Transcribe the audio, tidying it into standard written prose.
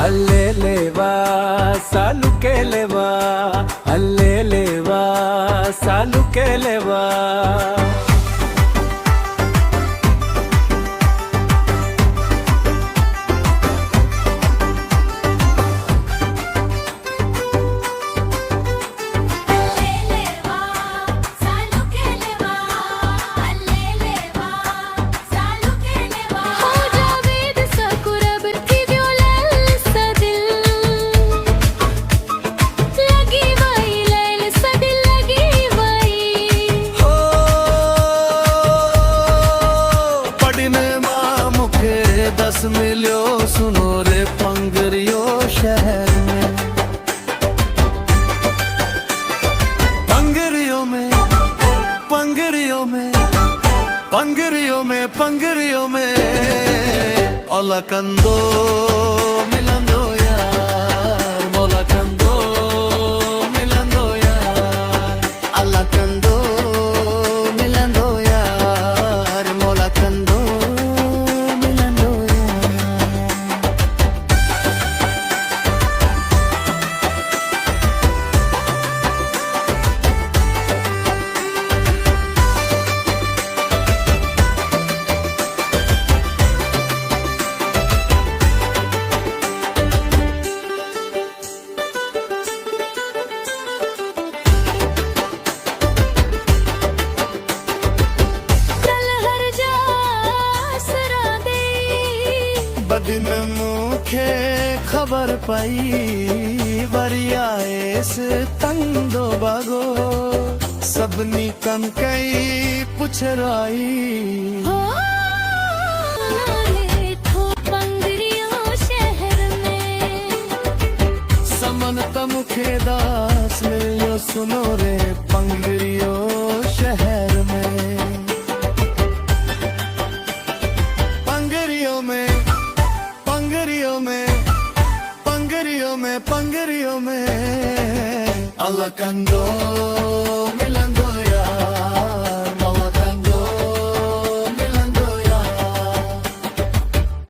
ಅಲ್ಲೇಲೇವಾ ಸಾಲು ಕೇಳೆವಾ ಅಲ್ಲೇಲೇವಾ ಸಾಲು ಕೇಳೆವಾ दस मिलियो सुनो रे पंगरियो शहर में पंगरियों में पंगरियों में पंगरियों में पंगरियों में ओला कंदो मिलंदो यार मोला कंदो मिलंदो यार अल्लाह कंदो मिलंदो यार मोला कंदो बदिन मुखे खबर पाई वरिया एस तंदो बागो सबनी कम कई पुछराई शहर में समन तमुखे दास मिलियो सुनो रे पंगरियो शहर में पंगरियों में पंगरियों में पंगरियों में पंगरियों में अल्लाह कंदो मिलंदो